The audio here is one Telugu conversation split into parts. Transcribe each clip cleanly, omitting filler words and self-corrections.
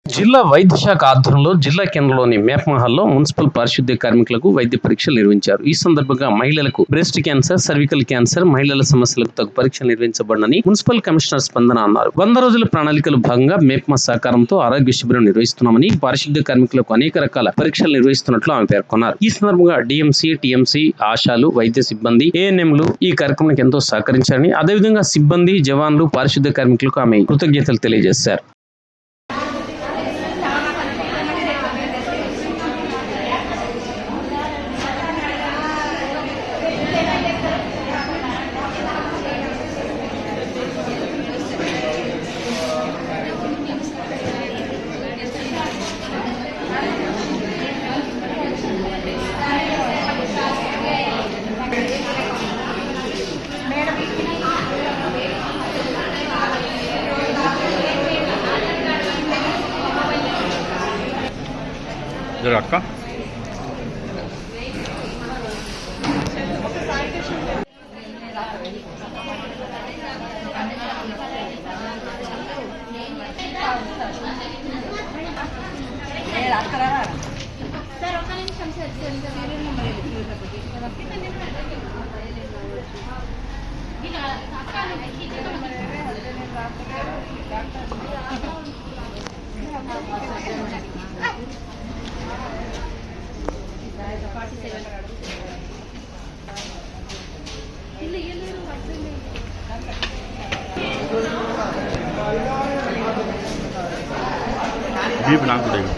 జిల్లా వైద్య శాఖ ఆధ్వర్యంలో జిల్లా కేంద్రంలోని మేప్మహల్లో మున్సిపల్ పారిశుద్ధ్య కార్మికులకు వైద్య పరీక్షలు నిర్వహించారు. ఈ సందర్భంగా మహిళలకు బ్రెస్ట్ క్యాన్సర్, సర్వికల్ క్యాన్సర్, మహిళల సమస్యలకు తగు పరీక్షలు నిర్వహించబడనని మున్సిపల్ కమిషనర్ స్పందన అన్నారు. 100 రోజుల ప్రణాళికలో భాగంగా మేప్మా సహకారంతో ఆరోగ్య శిబిరం నిర్వహిస్తున్నామని, పారిశుద్ధ్య కార్మికులకు అనేక రకాల పరీక్షలు నిర్వహిస్తున్నట్లు ఆమె పేర్కొన్నారు. ఈ సందర్భంగా డిఎంసీ, టీఎంసీ, ఆశాలు, వైద్య సిబ్బంది, ఏఎన్ఎంలు ఈ కార్యక్రమానికి ఎంతో సహకరించారని, అదేవిధంగా సిబ్బంది, జవాన్లు, పారిశుద్ధ్య కార్మికులకు ఆమె కృతజ్ఞతలు తెలియజేశారు. जरा अक्का सर ఒక నిమిషం సార్ వేరే నెంబర్ ఇలా అక్కాను बीप नाक देगा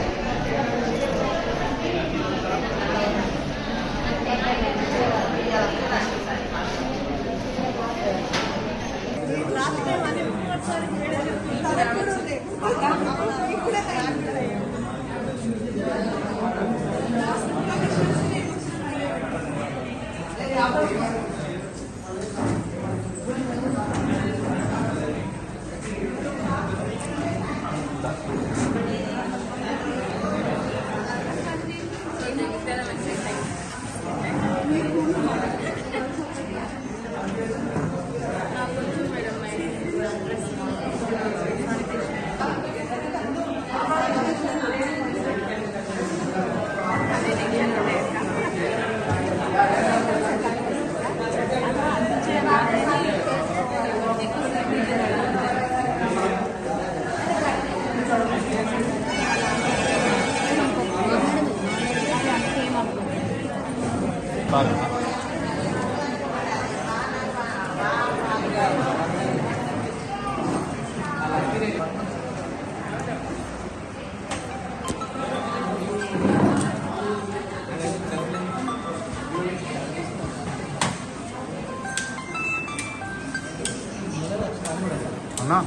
అన్నా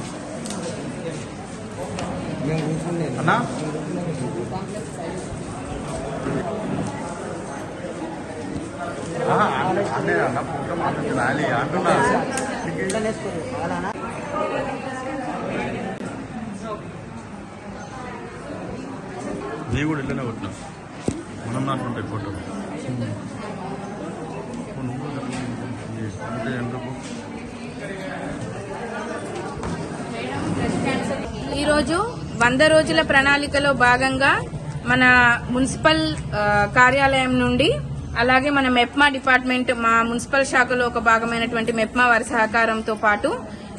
అన్నా అన్న ప్రోగ్రామ్ రాలి అంటున్నా నీ కూడా ఇళ్ళనే కొట్టినా మనం నాకుంటాయి ఫోటో అంటే ఎందుకు ఈరోజు 100 రోజుల ప్రణాళికలో భాగంగా మన మున్సిపల్ కార్యాలయం నుండి అలాగే మన మెప్మా డిపార్ట్మెంట్ మా మున్సిపల్ శాఖలో ఒక భాగమైనటువంటి మెప్మా వారి సహకారంతో పాటు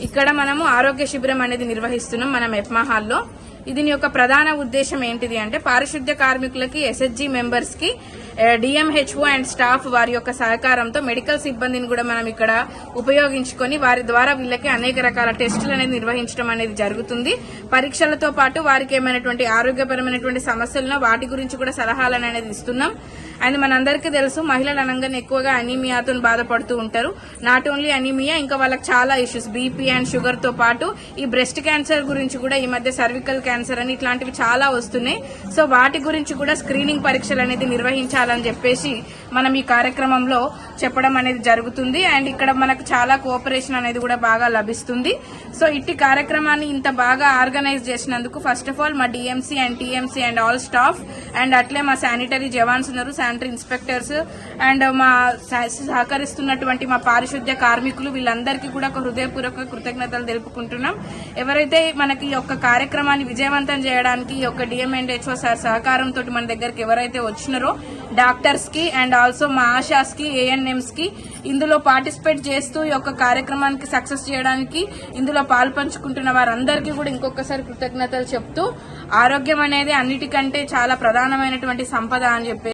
ఇక్కడ మనము ఆరోగ్య శిబిరం అనేది నిర్వహిస్తున్నాం మన మెప్మా హాల్లో. దీని యొక్క ప్రధాన ఉద్దేశం ఏంటిది అంటే పారిశుద్ధ్య కార్మికులకి, ఎస్హెచ్జి మెంబర్స్ కి, డిఎంహెచ్ఓ అండ్ స్టాఫ్ వారి యొక్క సహకారంతో మెడికల్ సిబ్బందిని కూడా మనం ఇక్కడ ఉపయోగించుకొని వారి ద్వారా వీళ్ళకి అనేక రకాల టెస్టులు అనేది నిర్వహించడం అనేది జరుగుతుంది. పరీక్షలతో పాటు వారికి ఏమైనటువంటి ఆరోగ్యపరమైనటువంటి సమస్యలను వాటి గురించి కూడా సలహాలను అనేది ఇస్తున్నాం. అండ్ మనందరికీ తెలుసు మహిళలు అనగానే ఎక్కువగా అనీమియాతో బాధపడుతూ ఉంటారు. నాట్ ఓన్లీ అనీమియా, ఇంకా వాళ్ళకి చాలా ఇష్యూస్ బీపీ అండ్ షుగర్ తో పాటు ఈ బ్రెస్ట్ క్యాన్సర్ గురించి కూడా ఈ మధ్య సర్వికల్ క్యాన్సర్ అని ఇట్లాంటివి చాలా వస్తున్నాయి. సో వాటి గురించి కూడా స్క్రీనింగ్ పరీక్షలు అనేది నిర్వహించాలి అందించాలని చెప్పేసి మనం ఈ కార్యక్రమంలో చెప్పడం అనేది జరుగుతుంది. అండ్ ఇక్కడ మనకు చాలా కోఆపరేషన్ అనేది కూడా బాగా లభిస్తుంది. సో ఇట్టి కార్యక్రమాన్ని ఇంత బాగా ఆర్గనైజ్ చేసినందుకు ఫస్ట్ ఆఫ్ ఆల్ మా DMC and TMC and all staff and అట్లే మా శానిటరీ జవాన్స్ ఉన్నారు, శానిటరీ ఇన్స్పెక్టర్స్ అండ్ మా సహకరిస్తున్నటువంటి మా పారిశుద్ధ్య కార్మికులు, వీళ్ళందరికీ కూడా ఒక హృదయపూర్వక కృతజ్ఞతలు తెలుపుకుంటున్నాం. ఎవరైతే మనకి ఈ యొక్క కార్యక్రమాన్ని విజయవంతం చేయడానికి ఈ యొక్క డిఎంఎండ్హెచ్ఓ సార్ సహకారంతో మన దగ్గరికి ఎవరైతే వచ్చినారో డాక్టర్స్ కి అండ్ ఆల్సో మా ఆశాస్ కి, ఏఎన్ఎంస్ కి ఇందులో పార్టిసిపేట్ చేస్తూ ఈ యొక్క కార్యక్రమానికి సక్సెస్ చేయడానికి ఇందులో పాల్పంచుకుంటున్న వారందరికీ కూడా ఇంకొకసారి కృతజ్ఞతలు చెప్తూ, ఆరోగ్యం అనేది అన్నిటికంటే చాలా ప్రధానమైనటువంటి సంపద అని చెప్పి